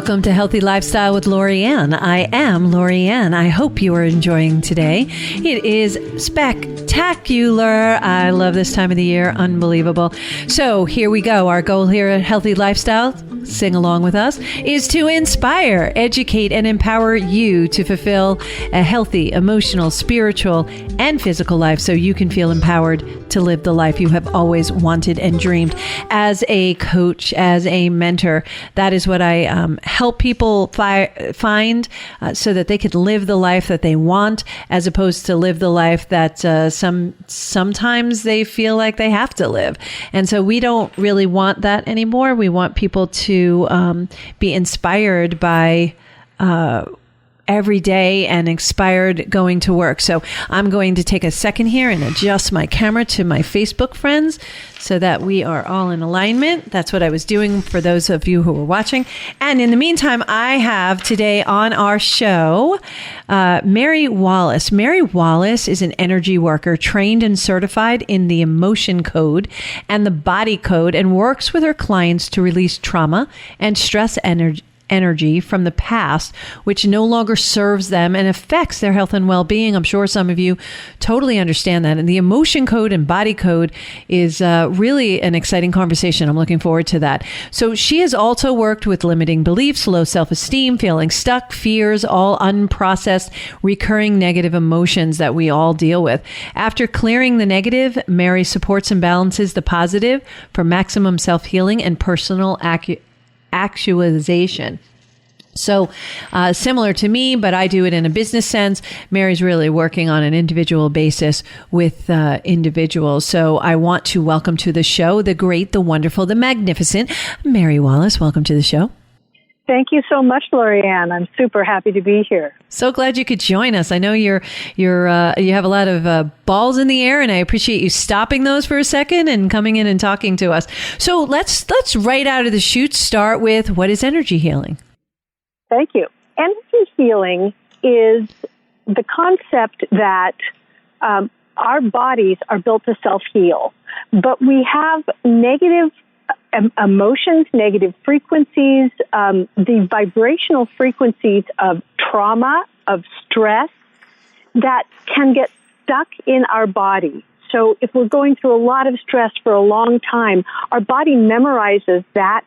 Welcome to Healthy Lifestyle with Lori Anne. I am Lori Anne. I hope you are enjoying today. It is spectacular. I love this time of the year. Unbelievable. So here we go. Our goal here at Healthy Lifestyle, sing along with us, is to inspire, educate, and empower you to fulfill a healthy, emotional, spiritual, and physical life so you can feel empowered to live the life you have always wanted and dreamed. As a coach, as a mentor, that is what I help people find so that they could live the life that they want, as opposed to live the life that sometimes they feel like they have to live. And so we don't really want that anymore. We want people to be inspired by every day and inspired going to work. So I'm going to take a second here and adjust my camera to my Facebook friends so that we are all in alignment. That's what I was doing for those of you who were watching. And in the meantime, I have today on our show, Merie Wallace. Merie Wallace is an energy worker trained and certified in the emotion code and the body code, and works with her clients to release trauma and stress energy from the past, which no longer serves them and affects their health and well-being. I'm sure some of you totally understand that. And the emotion code and body code is really an exciting conversation. I'm looking forward to that. So she has also worked with limiting beliefs, low self-esteem, feeling stuck, fears, all unprocessed, recurring negative emotions that we all deal with. After clearing the negative, Merie supports and balances the positive for maximum self-healing and personal actualization. So similar to me, but I do it in a business sense. Marie's really working on an individual basis with individuals. So I want to welcome to the show the great, the wonderful, the magnificent Merie Wallace. Welcome to the show. Thank you so much, Lori Anne. I'm super happy to be here. So glad you could join us. I know you have a lot of balls in the air, and I appreciate you stopping those for a second and coming in and talking to us. So let's right out of the chute start with, what is energy healing? Thank you. Energy healing is the concept that our bodies are built to self-heal, but we have negative emotions, negative frequencies, the vibrational frequencies of trauma, of stress that can get stuck in our body. So if we're going through a lot of stress for a long time, our body memorizes that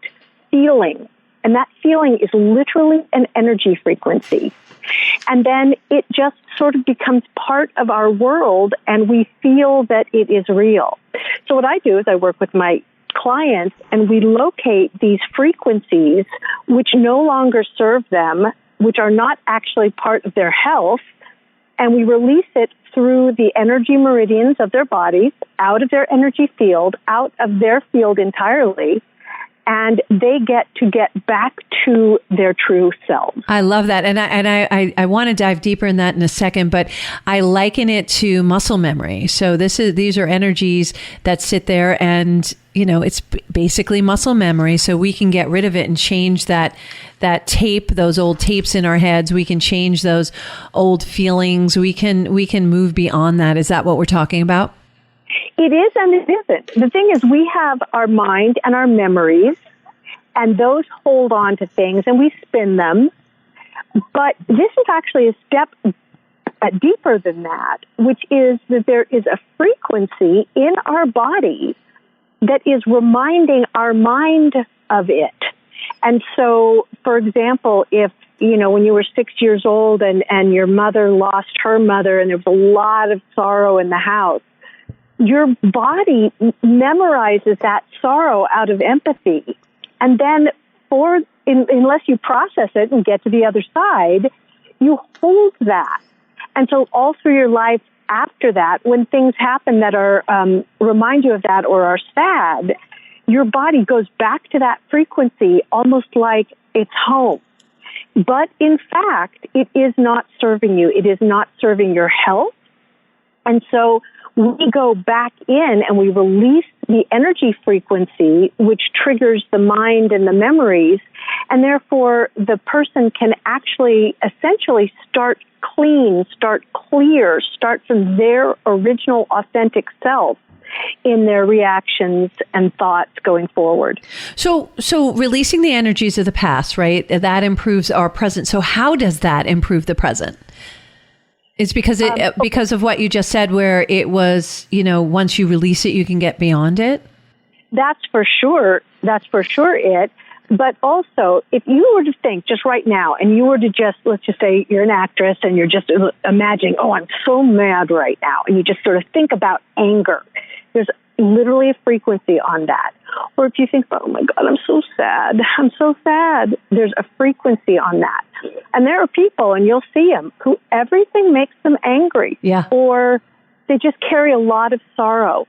feeling. And that feeling is literally an energy frequency. And then it just sort of becomes part of our world, and we feel that it is real. So what I do is I work with my clients, and we locate these frequencies which no longer serve them, which are not actually part of their health, and we release it through the energy meridians of their bodies, out of their energy field, out of their field entirely, and they get back to their true selves. I love that. And I want to dive deeper in that in a second, but I liken it to muscle memory. So these are energies that sit there, and it's basically muscle memory. So we can get rid of it and change that tape, those old tapes in our heads. We can change those old feelings. We can move beyond that. Is that what we're talking about? It is and it isn't. The thing is, we have our mind and our memories, and those hold on to things, and we spin them. But this is actually a step deeper than that, which is that there is a frequency in our body that is reminding our mind of it. And so, for example, if when you were 6 years old and your mother lost her mother, and there was a lot of sorrow in the house, your body memorizes that sorrow out of empathy. And then unless you process it and get to the other side, you hold that. And so all through your life after that, when things happen that are remind you of that or are sad, your body goes back to that frequency almost like it's home. But in fact, it is not serving you. It is not serving your health. And so we go back in and we release the energy frequency, which triggers the mind and the memories, And therefore, the person can actually essentially start clean, start clear, start from their original authentic self in their reactions and thoughts going forward. So releasing the energies of the past, right? That improves our present. So how does that improve the present? It's because because of what you just said, where it was, once you release it, you can get beyond it. That's for sure. That's for sure it. But also, if you were to think just right now, and you were to let's just say you're an actress and you're just imagining, oh, I'm so mad right now. And you just sort of think about anger. There's literally a frequency on that. Or if you think, oh my God, I'm so sad. I'm so sad. There's a frequency on that. And there are people, and you'll see them, who everything makes them angry. Yeah. Or they just carry a lot of sorrow.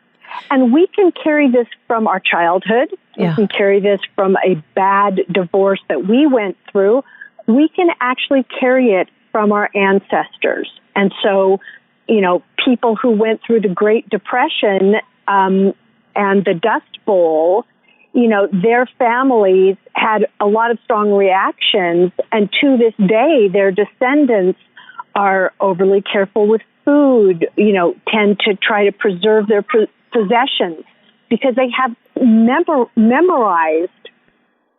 And we can carry this from our childhood. Yeah. We can carry this from a bad divorce that we went through. We can actually carry it from our ancestors. And so, people who went through the Great Depression and the Dust Bowl, their families had a lot of strong reactions. And to this day, their descendants are overly careful with food, tend to try to preserve their possessions because they have memorized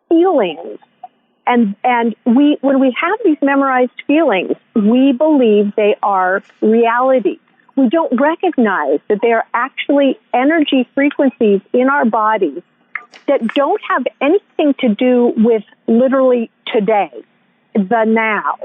feelings. And when we have these memorized feelings, we believe they are reality. We don't recognize that they are actually energy frequencies in our bodies that don't have anything to do with literally today, the now.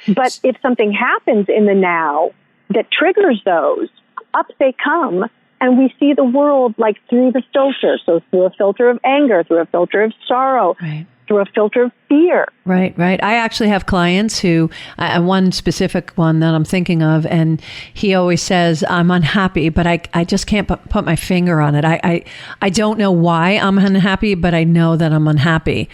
But if something happens in the now that triggers those, up they come. And we see the world like through the filter. So through a filter of anger, through a filter of sorrow, right, through a filter of fear. Right. I actually have clients who, one specific one that I'm thinking of, and he always says, I'm unhappy, but I just can't put my finger on it. I don't know why I'm unhappy, but I know that I'm unhappy.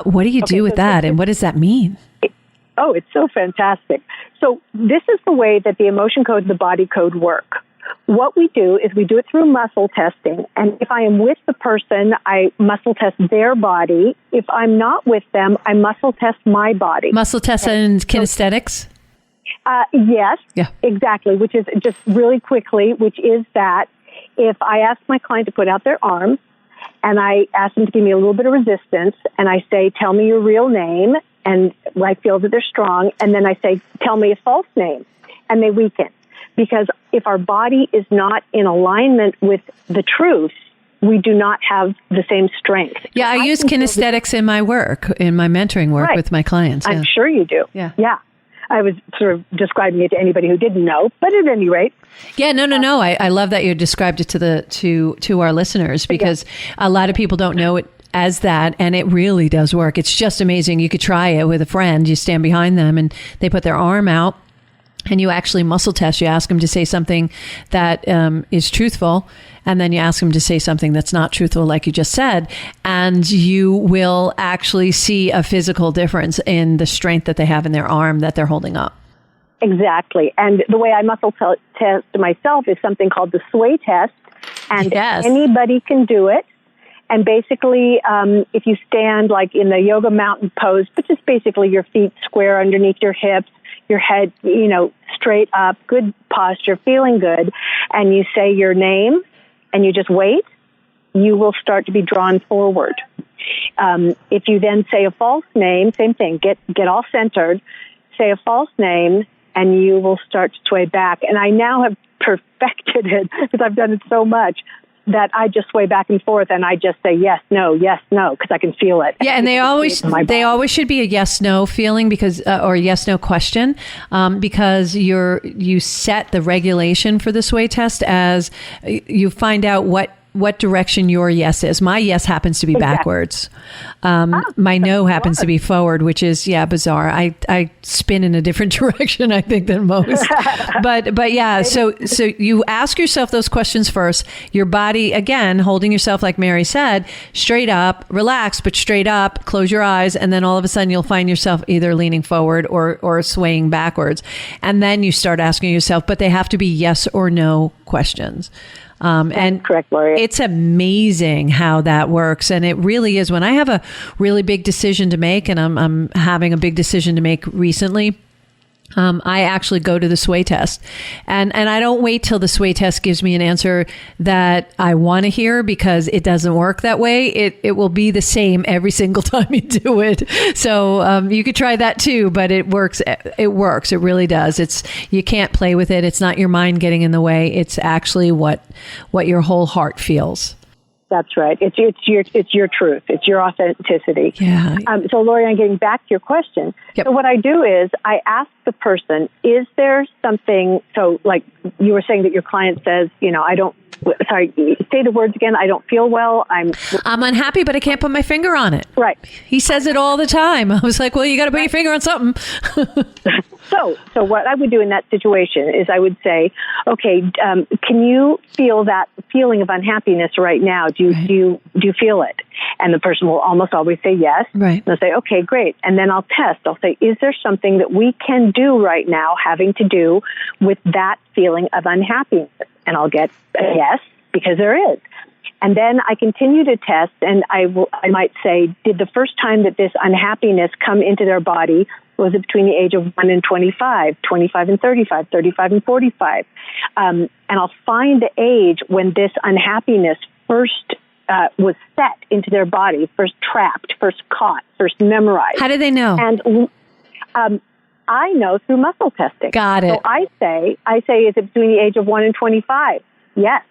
What do you do with that? And what does that mean? It's so fantastic. So this is the way that the emotion code and the body code work. What we do is we do it through muscle testing. And if I am with the person, I muscle test their body. If I'm not with them, I muscle test my body. Muscle test and kinesthetics? Yes, yeah, exactly, which is just really quickly, which is that if I ask my client to put out their arm and I ask them to give me a little bit of resistance and I say, tell me your real name, and I feel that they're strong, and then I say, tell me a false name, and they weaken. Because if our body is not in alignment with the truth, we do not have the same strength. Yeah, I use kinesthetics in my work, in my mentoring work with my clients. Yeah. I'm sure you do. Yeah. I was sort of describing it to anybody who didn't know, but at any rate. Yeah, no. I love that you described it to our listeners, because a lot of people don't know it as that, and it really does work. It's just amazing. You could try it with a friend. You stand behind them and they put their arm out, and you actually muscle test. You ask them to say something that is truthful, and then you ask them to say something that's not truthful, like you just said, and you will actually see a physical difference in the strength that they have in their arm that they're holding up. Exactly. And the way I muscle test myself is something called the sway test, and anybody can do it. And basically, if you stand like in the yoga mountain pose, but just basically your feet square underneath your hips, your head, straight up, good posture, feeling good, and you say your name and you just wait, you will start to be drawn forward. If you then say a false name, same thing, get all centered, say a false name, and you will start to sway back. And I now have perfected it because I've done it so much that I just sway back and forth, and I just say yes, no, because I can feel it. Yeah, and they always should be a yes, no feeling, because or a yes, no question, because you set the regulation for the sway test as you find out what direction your yes is. My yes happens to be backwards. My no happens to be forward, which is, bizarre. I spin in a different direction, I think, than most. But yeah, so you ask yourself those questions first. Your body, again, holding yourself, like Merie said, straight up, relax, but straight up, close your eyes, and then all of a sudden you'll find yourself either leaning forward or swaying backwards. And then you start asking yourself, but they have to be yes or no questions. And correct, Lori. It's amazing how that works. And it really is. When I have a really big decision to make, and I'm having a big decision to make recently, I actually go to the sway test, and I don't wait till the sway test gives me an answer that I want to hear, because it doesn't work that way. It will be the same every single time you do it. So you could try that too, but it works. It works. It really does. You can't play with it. It's not your mind getting in the way. It's actually what your whole heart feels. That's right. It's your truth. It's your authenticity. Yeah. So, Lori, I'm getting back to your question. Yep. So what I do is I ask the person, is there something, so like you were saying that your client says, say the words again, I don't feel well. I'm unhappy, but I can't put my finger on it. Right. He says it all the time. I was like, well, you got to put your finger on something. So what I would do in that situation is I would say, okay, can you feel that feeling of unhappiness right now? Do you feel it? And the person will almost always say yes. Right. They'll say, okay, great. And then I'll test. I'll say, is there something that we can do right now having to do with that feeling of unhappiness? And I'll get a yes, because there is. And then I continue to test, and I might say, did the first time that this unhappiness come into their body, was it between the age of 1 and 25, 25 and 35, 35 and 45? And I'll find the age when this unhappiness first was set into their body, first trapped, first caught, first memorized. How do they know? And I know through muscle testing. Got it. So I say, is it between the age of 1 and 25? Yes.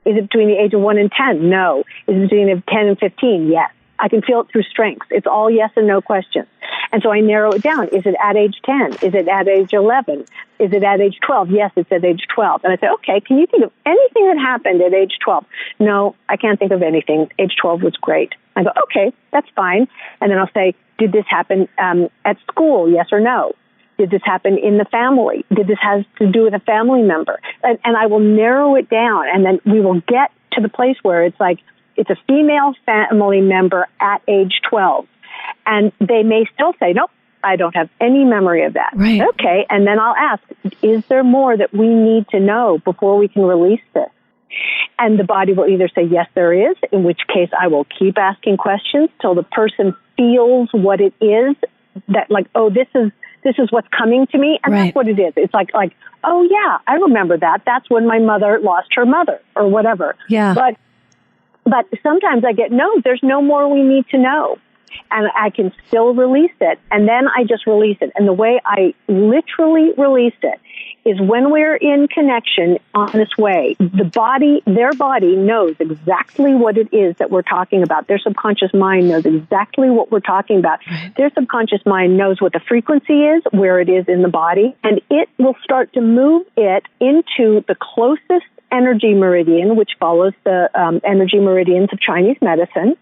Is it between the age of 1 and 10? No. Is it between the 10 and 15? Yes. I can feel it through strengths. It's all yes and no questions. And so I narrow it down. Is it at age 10? Is it at age 11? Is it at age 12? Yes, it's at age 12. And I say, okay, can you think of anything that happened at age 12? No, I can't think of anything. Age 12 was great. I go, okay, that's fine. And then I'll say, did this happen at school? Yes or no? Did this happen in the family? Did this have to do with a family member? And I will narrow it down, and then we will get to the place where it's like, it's a female family member at age 12. And they may still say, nope, I don't have any memory of that. Right. Okay, and then I'll ask, is there more that we need to know before we can release this? And the body will either say, yes, there is, in which case I will keep asking questions till the person feels what it is, that like, oh, this is what's coming to me, and right. That's what it is. It's like, oh yeah, I remember that. That's when my mother lost her mother, or whatever. Yeah. But sometimes I get, no, there's no more we need to know. And I can still release it. And then I just release it. And the way I literally release it is when we're in connection on this way, their body knows exactly what it is that we're talking about. Their subconscious mind knows exactly what we're talking about. Right. Their subconscious mind knows what the frequency is, where it is in the body, and it will start to move it into the closest energy meridian, which follows the energy meridians of Chinese medicine.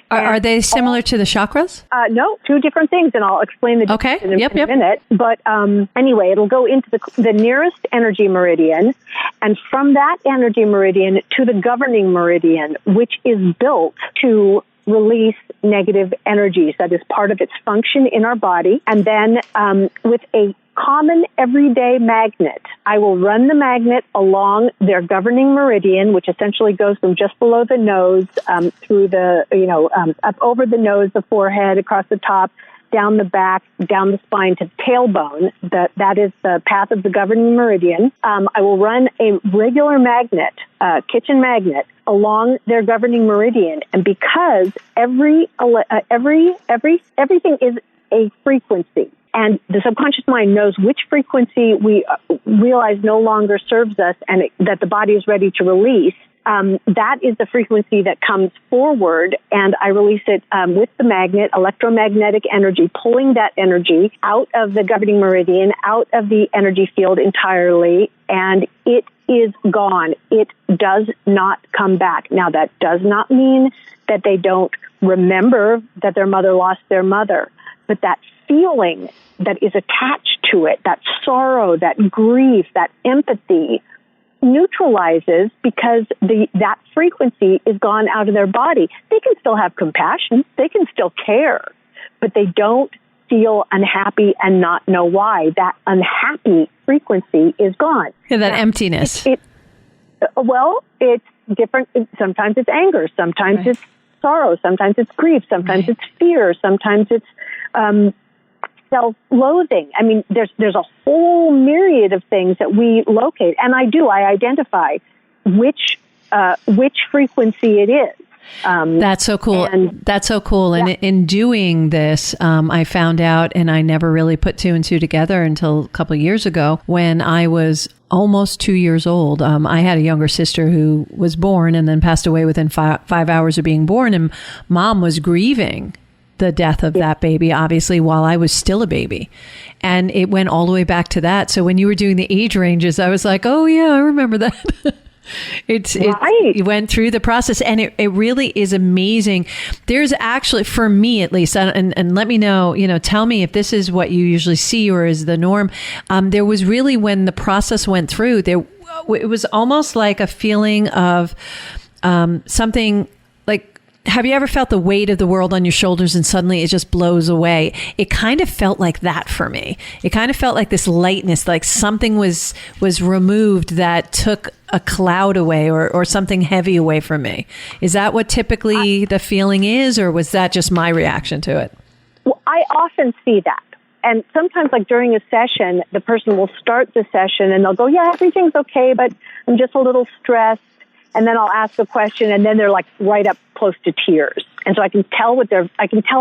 Are they similar to the chakras? No, two different things, and I'll explain the difference in a minute. But anyway, it'll go into the nearest energy meridian, and from that energy meridian to the governing meridian, which is built to release negative energies. That is part of its function in our body. And then with a common everyday magnet, I will run the magnet along their governing meridian, which essentially goes from just below the nose through the, up over the nose, the forehead, across the top, down the back, down the spine to the tailbone. That is the path of the governing meridian. I will run a regular magnet, kitchen magnet, along their governing meridian, and because everything is a frequency, and the subconscious mind knows which frequency we realize no longer serves us, and that the body is ready to release. That is the frequency that comes forward, and I release it with the magnet, electromagnetic energy, pulling that energy out of the governing meridian, out of the energy field entirely, and it is gone. It does not come back. Now, that does not mean that they don't remember that their mother lost their mother, but that feeling that is attached to it, that sorrow, that grief, that empathy, neutralizes because that frequency is gone out of their body. They can still have compassion. They can still care, but they don't feel unhappy and not know why. That unhappy frequency is gone. Yeah, that emptiness. Well, it's different. Sometimes it's anger. Sometimes Right. it's sorrow. Sometimes it's grief. Sometimes Right. it's fear. Sometimes it's self-loathing. I mean, there's a whole myriad of things that we locate, and I identify which frequency it is. That's so cool. That's so cool. And Yeah. in doing this, I found out, and I never really put two and two together until a couple of years ago when I was almost 2 years old. I had a younger sister who was born and then passed away within 5 hours of being born. And Mom was grieving the death of that baby, obviously, while I was still a baby. And it went all the way back to that. So when you were doing the age ranges, I was like, oh, yeah, I remember that. You went through the process, and it really is amazing. There's actually, for me at least, and let me know, tell me if this is what you usually see or is the norm. There was really, when the process went through, it was almost like a feeling of something like, have you ever felt the weight of the world on your shoulders and suddenly it just blows away? It kind of felt like that for me. It kind of felt like this lightness, like something was removed that took a cloud away or something heavy away from me. Is that what typically the feeling is, or was that just my reaction to it? Well, I often see that. And sometimes, like during a session, the person will start the session and they'll go, yeah, everything's okay, but I'm just a little stressed. And then I'll ask a question, and then they're like right up close to tears. And so I can tell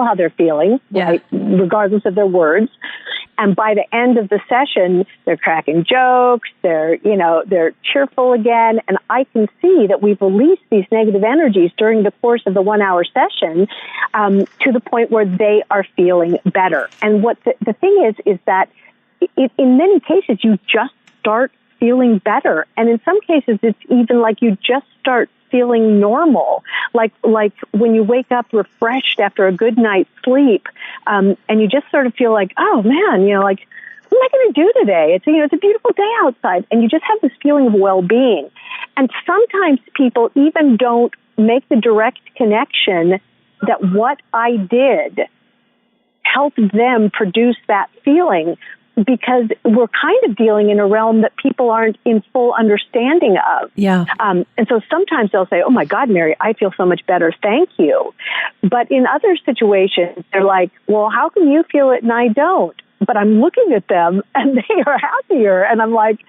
how they're feeling, right, regardless of their words. And by the end of the session, they're cracking jokes, they're cheerful again. And I can see that we've released these negative energies during the course of the 1 hour session, to the point where they are feeling better. And what the thing is that in many cases, you just start feeling better. And in some cases, it's even like you just start feeling normal. Like when you wake up refreshed after a good night's sleep, and you just sort of feel like, oh man, like, what am I going to do today? It's a beautiful day outside. And you just have this feeling of well-being. And sometimes people even don't make the direct connection that what I did helped them produce that feeling, because we're kind of dealing in a realm that people aren't in full understanding of. Yeah. And so sometimes they'll say, oh my God, Merie, I feel so much better. Thank you. But in other situations, they're like, well, how can you feel it and I don't? But I'm looking at them and they are happier. And I'm like,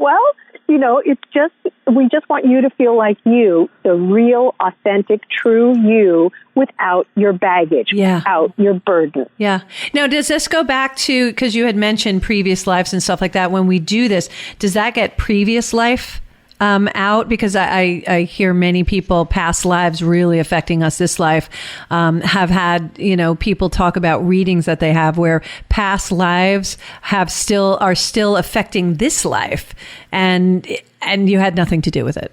well, it's just, we just want you to feel like you, the real, authentic, true you, without your baggage, without your burden. Yeah. Now, does this go back to, because you had mentioned previous lives and stuff like that, when we do this, does that get previous life out? Because I hear many people, past lives really affecting us this life, have had, people talk about readings that they have where past lives are still affecting this life, and you had nothing to do with it.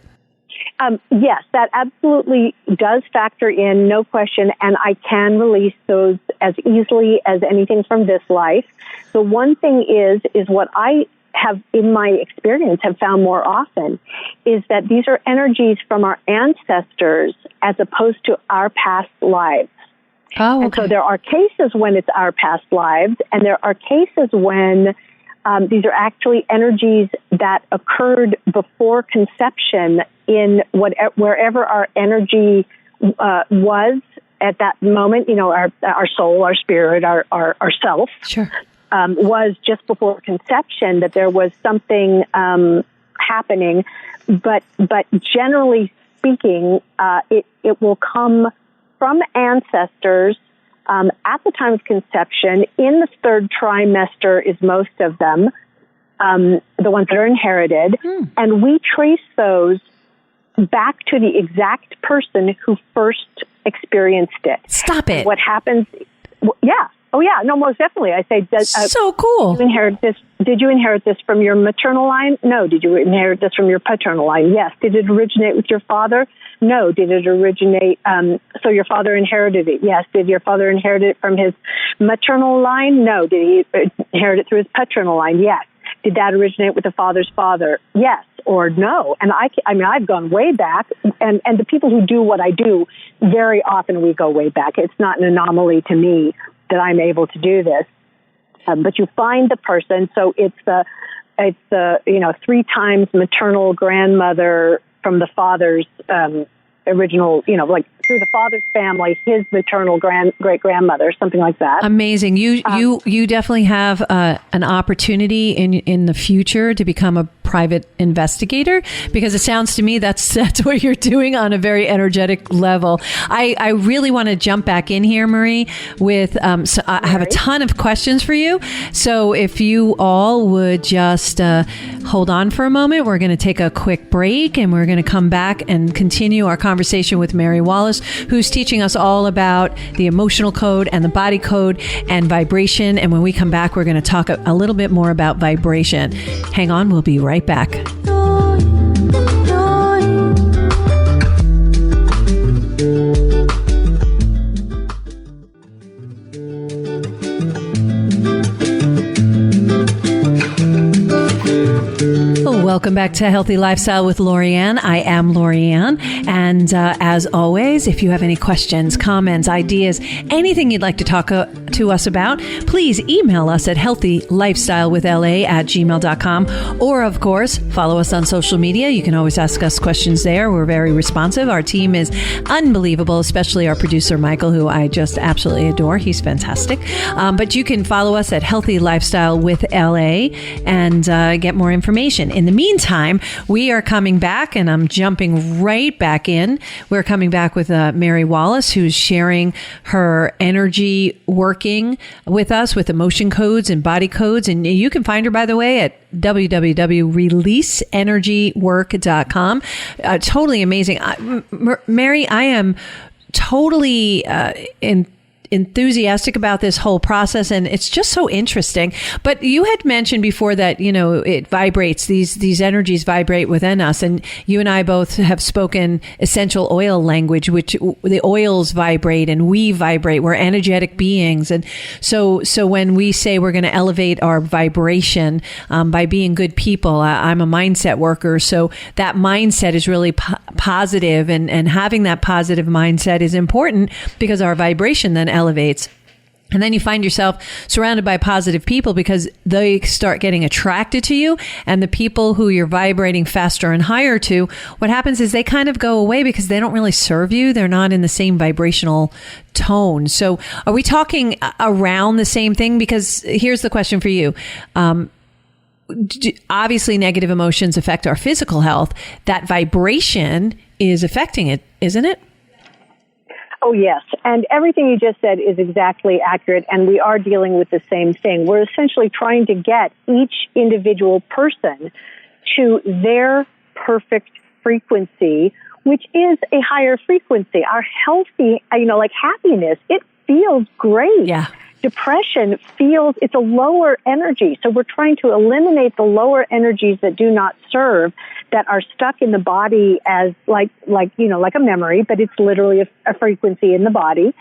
Yes, that absolutely does factor in, no question, and I can release those as easily as anything from this life. The one thing is what I have, in my experience, have found more often is that these are energies from our ancestors as opposed to our past lives. Oh, okay. And so there are cases when it's our past lives, and there are cases when these are actually energies that occurred before conception in wherever our energy was at that moment. Our soul, our spirit, our self. Sure. Was just before conception, that there was something happening, but generally speaking, it will come from ancestors at the time of conception. In the third trimester is most of them, the ones that are inherited, and we trace those back to the exact person who first experienced it. Stop it. What happens? Yeah. Oh, yeah. No, most definitely. I say, so cool. Did you inherit this? Did you inherit this from your maternal line? No. Did you inherit this from your paternal line? Yes. Did it originate with your father? No. Did it originate? So your father inherited it? Yes. Did your father inherit it from his maternal line? No. Did he inherit it through his paternal line? Yes. Did that originate with the father's father? Yes or no. And I've gone way back, and the people who do what I do, very often we go way back. It's not an anomaly to me that I'm able to do this. But you find the person, so it's the it's the 3 times maternal grandmother from the father's original, like through the father's family, his maternal great grandmother, something like that. Amazing. You definitely have an opportunity in the future to become a private investigator, because it sounds to me that's what you're doing on a very energetic level. I really want to jump back in here, Merie, with so I have a ton of questions for you. So if you all would just hold on for a moment, we're going to take a quick break and we're going to come back and continue our conversation with Merie Wallace, who's teaching us all about the emotional code and the body code and vibration. And when we come back, we're going to talk a little bit more about vibration. Hang on, we'll be right back. Welcome back to Healthy Lifestyle with Lori Anne. I am Lori Anne. And as always, if you have any questions, comments, ideas, anything you'd like to talk to us about, please email us at healthylifestylewithla@gmail.com. Or, of course, follow us on social media. You can always ask us questions there. We're very responsive. Our team is unbelievable, especially our producer, Michael, who I just absolutely adore. He's fantastic. But you can follow us at Healthy Lifestyle with LA and get more information. In the meantime, we are coming back, and I'm jumping right back in. We're coming back with Merie Wallace, who's sharing her energy working with us with emotion codes and body codes. And you can find her, by the way, at www.releaseenergywork.com. Totally amazing. Merie, I am totally enthusiastic about this whole process, and it's just so interesting. But you had mentioned before that it vibrates, these energies vibrate within us, and you and I both have spoken essential oil language, which the oils vibrate and we vibrate. We're energetic beings, and so when we say we're going to elevate our vibration by being good people, I'm a mindset worker, so that mindset is really positive, and having that positive mindset is important because our vibration then elevates. And then you find yourself surrounded by positive people because they start getting attracted to you. And the people who you're vibrating faster and higher to, what happens is they kind of go away because they don't really serve you. They're not in the same vibrational tone. So are we talking around the same thing? Because here's the question for you. Obviously, negative emotions affect our physical health. That vibration is affecting it, isn't it? Oh, yes. And everything you just said is exactly accurate, and we are dealing with the same thing. We're essentially trying to get each individual person to their perfect frequency, which is a higher frequency. Our healthy, like happiness, it feels great. Yeah. Depression it's a lower energy. So we're trying to eliminate the lower energies that do not serve, that are stuck in the body as like a memory, but it's literally a frequency in the body.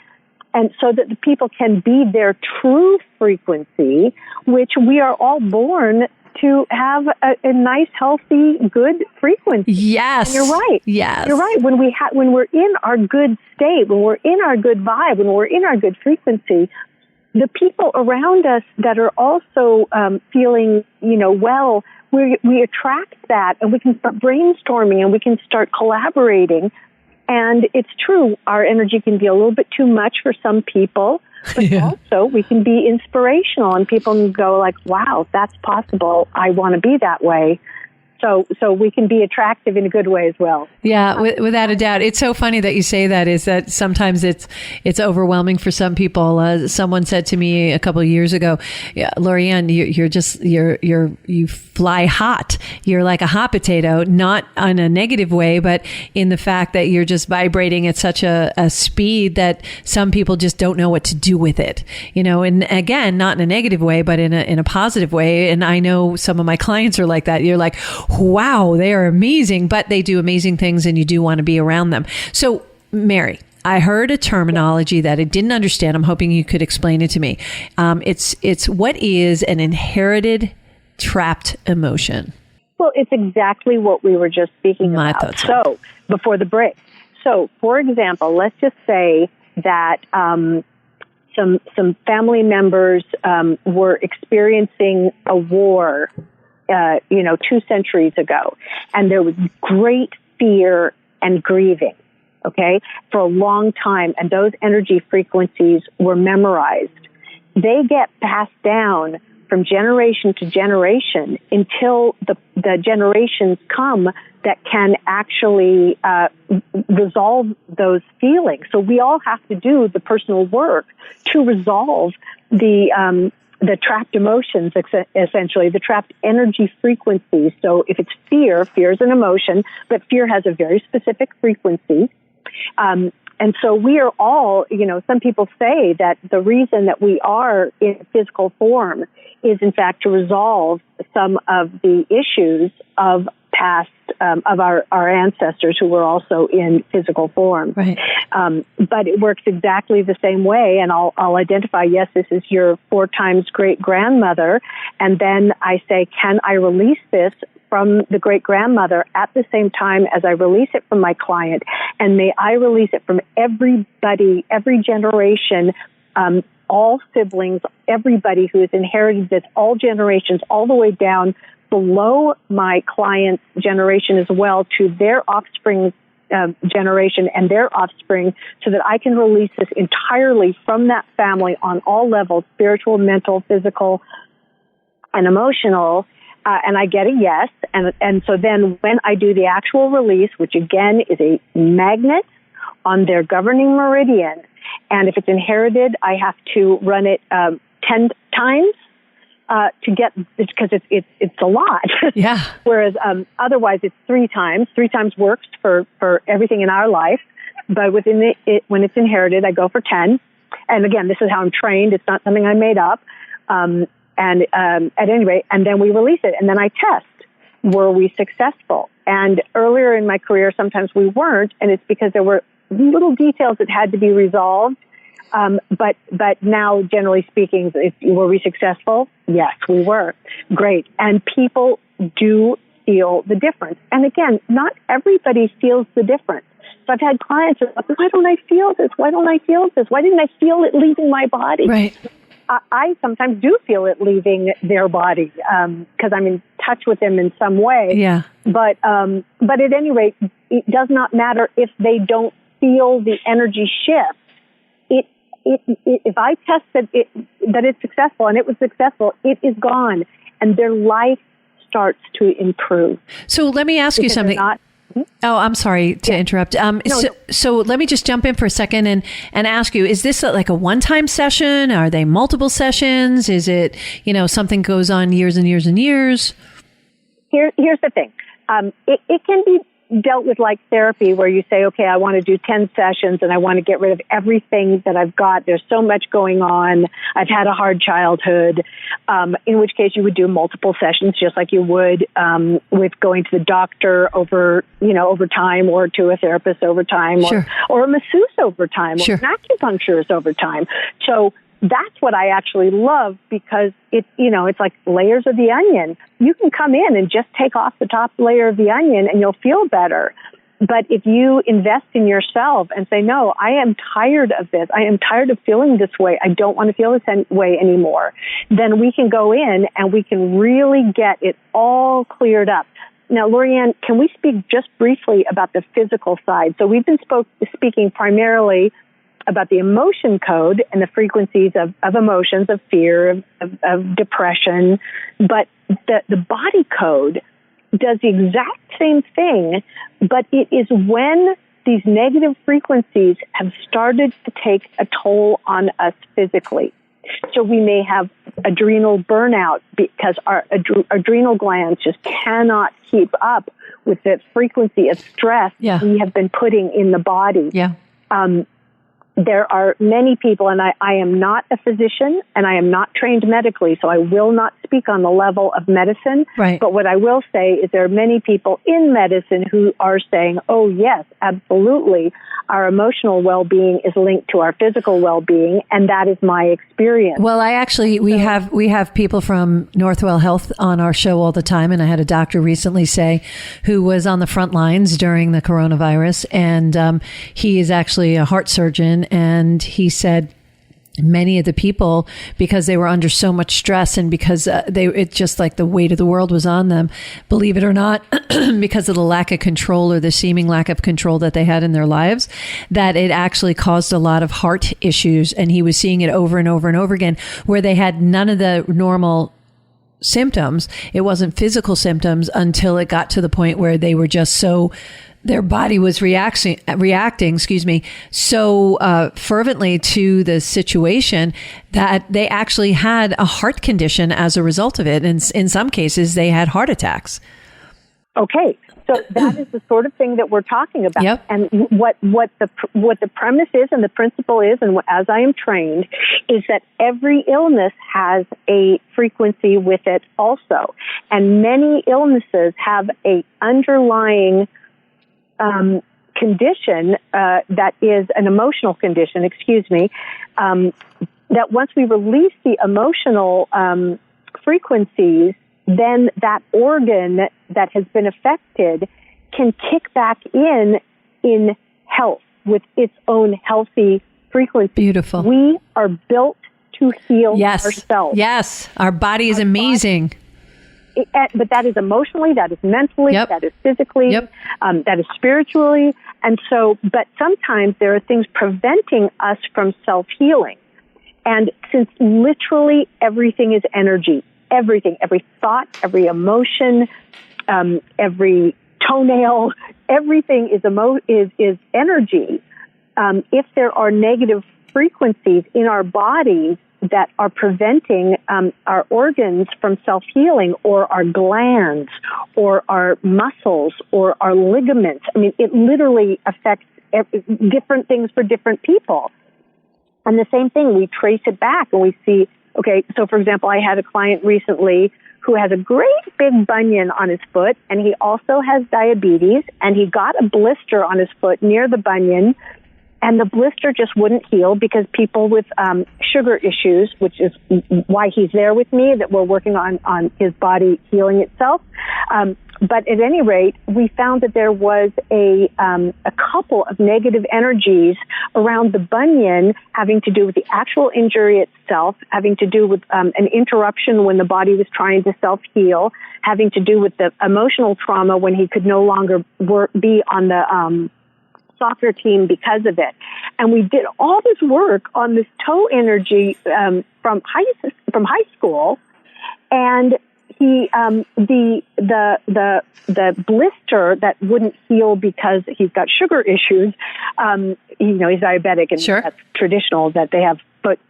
And so that the people can be their true frequency, which we are all born to have a nice, healthy, good frequency. Yes. And you're right. Yes. You're right. When we're in our good state, when we're in our good vibe, when we're in our good frequency, the people around us that are also feeling, well, we attract that, and we can start brainstorming, and we can start collaborating. And it's true, our energy can be a little bit too much for some people, but also we can be inspirational, and people can go like, wow, that's possible. I want to be that way. So we can be attractive in a good way as well. Yeah, without a doubt. It's so funny that you say that, is that sometimes it's overwhelming for some people. Someone said to me a couple of years ago, yeah, Lori Anne, you fly hot. You're like a hot potato, not in a negative way, but in the fact that you're just vibrating at such a speed that some people just don't know what to do with it. And again, not in a negative way, but in a positive way. And I know some of my clients are like that. You're like, wow, they are amazing, but they do amazing things, and you do want to be around them. So, Merie, I heard a terminology that I didn't understand. I'm hoping you could explain it to me. It's what is an inherited trapped emotion? Well, it's exactly what we were just speaking about. So, before the break. So, for example, let's just say that some family members were experiencing a war 2 centuries ago. And there was great fear and grieving, okay, for a long time. And those energy frequencies were memorized. They get passed down from generation to generation until the generations come that can actually resolve those feelings. So we all have to do the personal work to resolve the trapped emotions, essentially, the trapped energy frequencies. So if it's fear is an emotion, but fear has a very specific frequency. And so we are all, some people say that the reason that we are in physical form is, in fact, to resolve some of the issues of past, of our ancestors who were also in physical form. Right. But it works exactly the same way. And I'll identify, yes, this is your 4 times great grandmother. And then I say, can I release this from the great grandmother at the same time as I release it from my client? And may I release it from everybody, every generation, all siblings, everybody who has inherited this, all generations, all the way down below my client's generation as well to their offspring generation and their offspring, so that I can release this entirely from that family on all levels, spiritual, mental, physical, and emotional. And I get a yes. And so then when I do the actual release, which again is a magnet on their governing meridian, and if it's inherited, I have to run it 10 times to get, because it's a lot. Yeah. Whereas otherwise it's 3 times. 3 times works for everything in our life. But within when it's inherited, I go for 10. And again, this is how I'm trained. It's not something I made up. And at any rate, and then we release it, and then I test. Were we successful? And earlier in my career, sometimes we weren't, and it's because there were little details that had to be resolved. But now, generally speaking, were we successful? Yes, we were. Great. And people do feel the difference. And again, not everybody feels the difference. So I've had clients who are like, why don't I feel this? Why don't I feel this? Why didn't I feel it leaving my body? Right. I sometimes do feel it leaving their body because I'm in touch with them in some way. Yeah. But at any rate, it does not matter if they don't feel the energy shift. If I test that it's successful and it was successful, it is gone, and their life starts to improve. So let me ask you something. Oh, I'm sorry to interrupt. So let me just jump in for a second and ask you, is this like a one-time session? Are they multiple sessions? Is it, something goes on years and years and years? Here's the thing. It can be dealt with like therapy, where you say, okay, I want to do 10 sessions and I want to get rid of everything that I've got. There's so much going on. I've had a hard childhood, in which case you would do multiple sessions, just like you would with going to the doctor over time, or to a therapist over time, Sure. or a masseuse over time, Sure. or an acupuncturist over time. So that's what I actually love, because it's like layers of the onion. You can come in and just take off the top layer of the onion and you'll feel better. But if you invest in yourself and say, no, I am tired of this. I am tired of feeling this way. I don't want to feel this way anymore. Then we can go in and we can really get it all cleared up. Now, Lori Anne, can we speak just briefly about the physical side? So we've been speaking primarily about the emotion code and the frequencies of emotions, of fear, of depression. But the body code does the exact same thing, but it is when these negative frequencies have started to take a toll on us physically. So we may have adrenal burnout because our adrenal glands just cannot keep up with the frequency of stress we have been putting in the body. Yeah. There are many people, and I am not a physician, and I am not trained medically, so I will not speak on the level of medicine. Right. But what I will say is there are many people in medicine who are saying, oh, yes, absolutely, our emotional well-being is linked to our physical well-being, and that is my experience. Well, we have people from Northwell Health on our show all the time, and I had a doctor recently who was on the front lines during the coronavirus, and he is actually a heart surgeon, and he said many of the people, because they were under so much stress and because it's just like the weight of the world was on them, believe it or not, because of the lack of control or the seeming lack of control that they had in their lives, that it actually caused a lot of heart issues. And he was seeing it over and over and over again, where they had none of the normal symptoms. It wasn't physical symptoms until it got to the point where they were just so, their body was reacting, so fervently to the situation that they actually had a heart condition as a result of it. And in some cases, they had heart attacks. Okay, so that is the sort of thing that we're talking about. Yep. And what the premise is and the principle is, and as I am trained, is that every illness has a frequency with it also. And many illnesses have a underlying condition that is an emotional condition, that once we release the emotional frequencies, then that organ that has been affected can kick back in health with its own healthy frequency. Beautiful. We are built to heal ourselves. Yes, our body is amazing. But that is emotionally, that is mentally, that is physically, that is spiritually. And so, but sometimes there are things preventing us from self-healing. And since literally everything is energy, everything, every thought, every emotion, every toenail, everything is energy. If there are negative frequencies in our bodies that are preventing our organs from self-healing, or our glands, or our muscles, or our ligaments. I mean, it literally affects different things for different people. And the same thing, we trace it back and we see, okay, so for example, I had a client recently who has a great big bunion on his foot, and he also has diabetes, and he got a blister on his foot near the bunion. And the blister just wouldn't heal because people with sugar issues, which is why he's there with me, that we're working on his body healing itself. But at any rate, we found that there was a couple of negative energies around the bunion having to do with the actual injury itself, having to do with an interruption when the body was trying to self-heal, having to do with the emotional trauma when he could no longer be on the soccer team because of it. And we did all this work on this toe energy from high school, and he the blister that wouldn't heal because he's got sugar issues. He's diabetic, and that's traditional that they have foot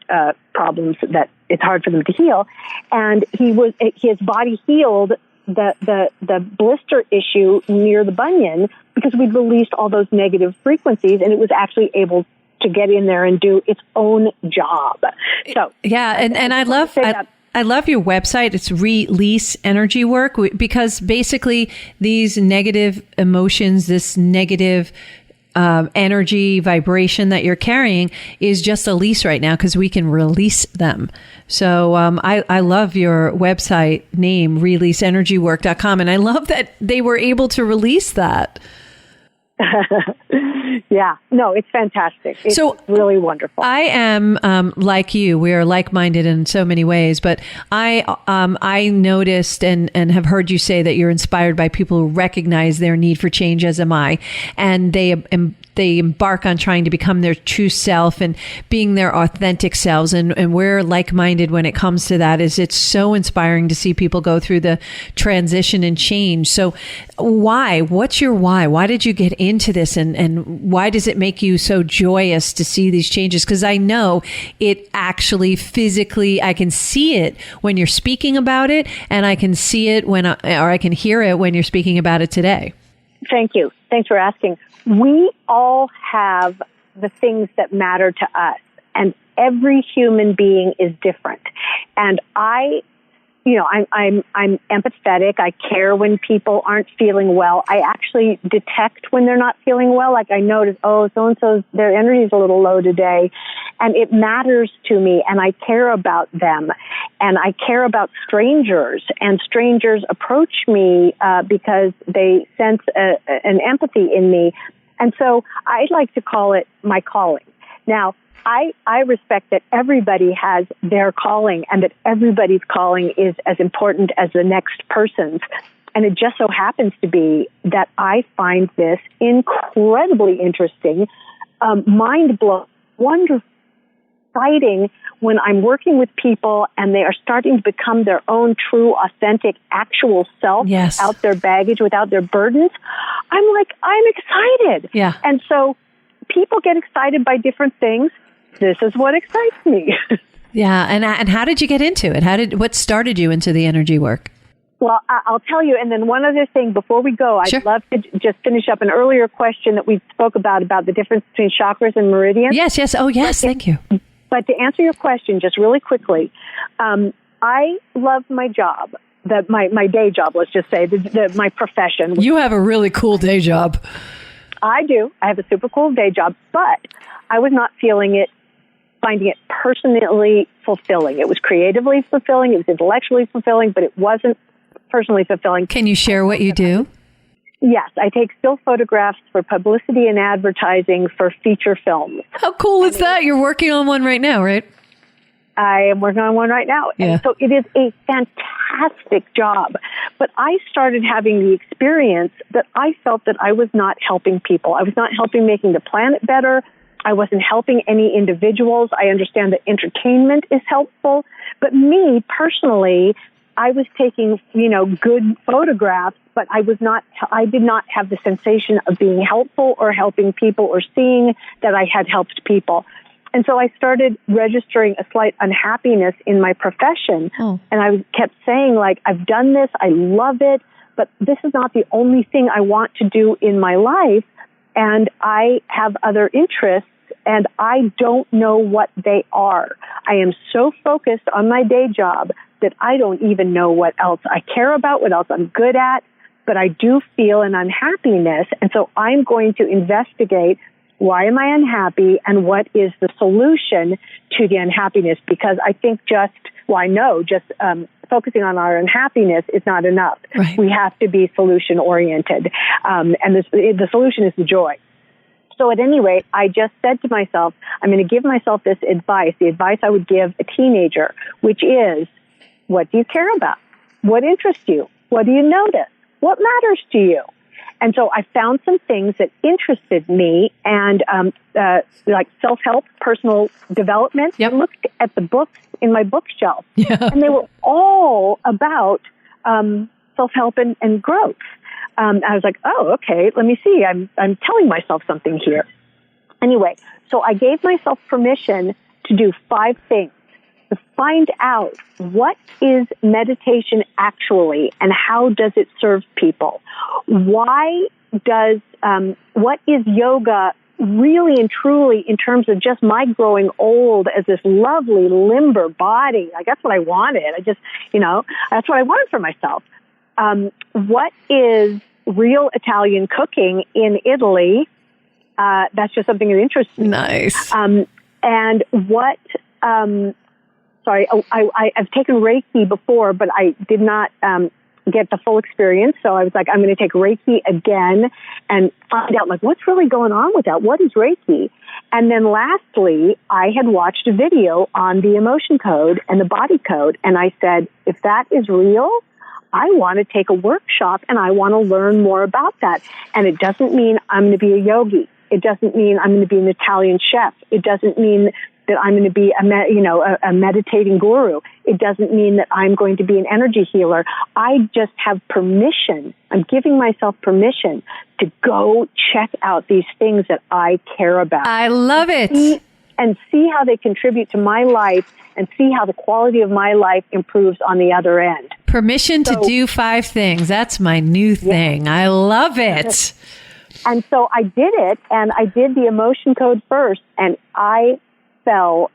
problems that it's hard for them to heal. And his body healed the blister issue near the bunion because we'd released all those negative frequencies, and it was actually able to get in there and do its own job. So and I love your website. It's Release Energy Work, because basically these negative emotions, this negative energy vibration that you're carrying is just a lease right now, because we can release them. So I love your website name, releaseenergywork.com, and I love that they were able to release that. Yeah, no, it's fantastic. It's really wonderful. I am like you. We are like-minded in so many ways, but I noticed and have heard you say that you're inspired by people who recognize their need for change, as am I, and they embark on trying to become their true self and being their authentic selves. And we're like-minded when it comes to that. It's so inspiring to see people go through the transition and change. So why? What's your why? Why did you get into this? And why does it make you so joyous to see these changes? Because I know it actually physically, I can see it when you're speaking about it, and I can see it I can hear it when you're speaking about it today. Thank you. Thanks for asking. We all have the things that matter to us, and every human being is different. And I'm empathetic. I care when people aren't feeling well. I actually detect when they're not feeling well. Like I notice, so-and-so's, their energy is a little low today. And it matters to me, and I care about them. And I care about strangers, and strangers approach me because they sense an empathy in me. And so I like to call it my calling. Now, I respect that everybody has their calling and that everybody's calling is as important as the next person's. And it just so happens to be that I find this incredibly interesting, mind-blowing, wonderful, exciting when I'm working with people and they are starting to become their own true, authentic, actual self without their baggage, without their burdens. I'm excited. Yeah. And so people get excited by different things. This is what excites me. Yeah. And how did you get into it? What started you into the energy work? Well, I'll tell you. And then one other thing before we go, I'd love to just finish up an earlier question that we spoke about the difference between chakras and meridians. Yes. Oh, yes. Thank you. But to answer your question just really quickly, I love my job, my day job, let's just say, my profession. You have a really cool day job. I do. I have a super cool day job, but I was not finding it personally fulfilling. It was creatively fulfilling. It was intellectually fulfilling, but it wasn't personally fulfilling. Can you share what you do? Yes, I take still photographs for publicity and advertising for feature films. How cool is that? You're working on one right now, right? I am working on one right now. Yeah. And so it is a fantastic job. But I started having the experience that I felt that I was not helping people. I was not helping making the planet better. I wasn't helping any individuals. I understand that entertainment is helpful. But me, personally, I was taking, good photographs, but I did not have the sensation of being helpful or helping people or seeing that I had helped people. And so I started registering a slight unhappiness in my profession. Oh. And I kept saying, I've done this, I love it, but this is not the only thing I want to do in my life. And I have other interests, and I don't know what they are. I am so focused on my day job that I don't even know what else I care about, what else I'm good at, but I do feel an unhappiness. And so I'm going to investigate, why am I unhappy and what is the solution to the unhappiness? Because I think I know focusing on our unhappiness is not enough. Right. We have to be solution oriented. And the solution is the joy. So at any rate, I just said to myself, I'm going to give myself this advice, the advice I would give a teenager, which is, what do you care about? What interests you? What do you notice? What matters to you? And so I found some things that interested me and like self-help, personal development. Yep. I looked at the books in my bookshelf, yeah. and they were all about self-help and growth. I was like, oh, okay, let me see. I'm telling myself something here. Anyway, so I gave myself permission to do 5 things, to find out what is meditation actually and how does it serve people. What is yoga really and truly in terms of just my growing old as this lovely limber body? Like, that's what I wanted. That's what I wanted for myself. What is real Italian cooking in Italy? That's just something that interests me. Nice. And what, I've taken Reiki before, but I did not get the full experience. So I was like, I'm going to take Reiki again and find out, what's really going on with that? What is Reiki? And then lastly, I had watched a video on the emotion code and the body code. And I said, if that is real, I want to take a workshop and I want to learn more about that. And it doesn't mean I'm going to be a yogi. It doesn't mean I'm going to be an Italian chef. It doesn't mean that I'm going to be a meditating guru. It doesn't mean that I'm going to be an energy healer. I just have permission. I'm giving myself permission to go check out these things that I care about. I love it. And see how they contribute to my life and see how the quality of my life improves on the other end. Permission to do 5 things. That's my new thing. I love it. And so I did it, and I did the emotion code first, and I fell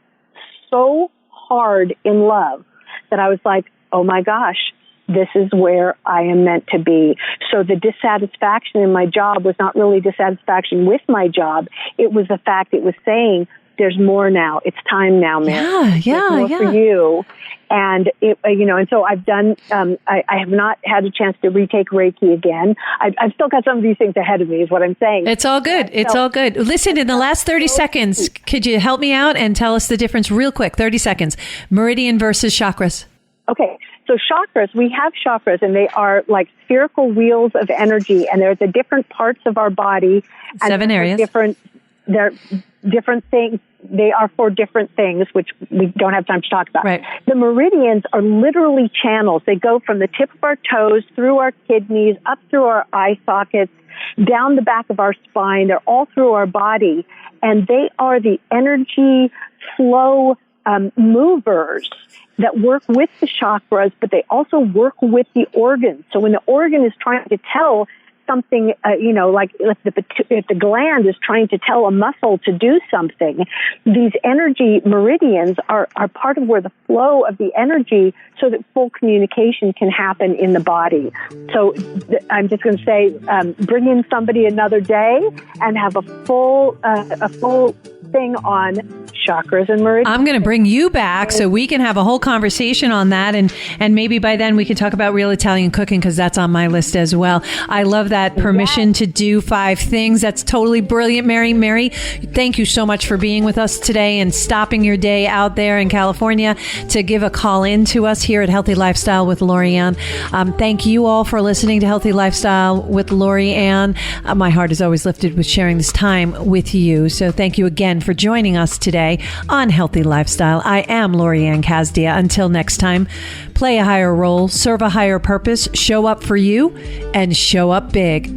so hard in love that I was like, oh my gosh, this is where I am meant to be. So the dissatisfaction in my job was not really dissatisfaction with my job. It was the fact it was saying, there's more now. It's time now, man. Yeah. There's more for you. And and so I've done. I have not had a chance to retake Reiki again. I've still got some of these things ahead of me. Is what I'm saying. It's all good. It's all good. Listen, in the last 30 seconds, could you help me out and tell us the difference real quick? 30 seconds. Meridian versus chakras. Okay. So chakras, we have chakras, and they are like spherical wheels of energy, and they're the different parts of our body. And 7 areas. They're different things. They are for different things, which we don't have time to talk about. Right. The meridians are literally channels. They go from the tip of our toes, through our kidneys, up through our eye sockets, down the back of our spine. They're all through our body, and they are the energy flow movers that work with the chakras, but they also work with the organs. So when the organ is trying to tell something, like if the gland is trying to tell a muscle to do something, these energy meridians are part of where the flow of the energy so that full communication can happen in the body. So I'm just going to say, bring in somebody another day and have a full thing on chakras and meridians. I'm going to bring you back so we can have a whole conversation on that. And maybe by then we can talk about real Italian cooking, because that's on my list as well. I love that permission to do 5 things. That's totally brilliant, Merie. Merie, thank you so much for being with us today and stopping your day out there in California to give a call in to us here at Healthy Lifestyle with Lori Anne. Thank you all for listening to Healthy Lifestyle with Lori Anne. My heart is always lifted with sharing this time with you. So thank you again for joining us today on Healthy Lifestyle. I am Lori Anne Casdia. Until next time, play a higher role, serve a higher purpose, show up for you, and show up big.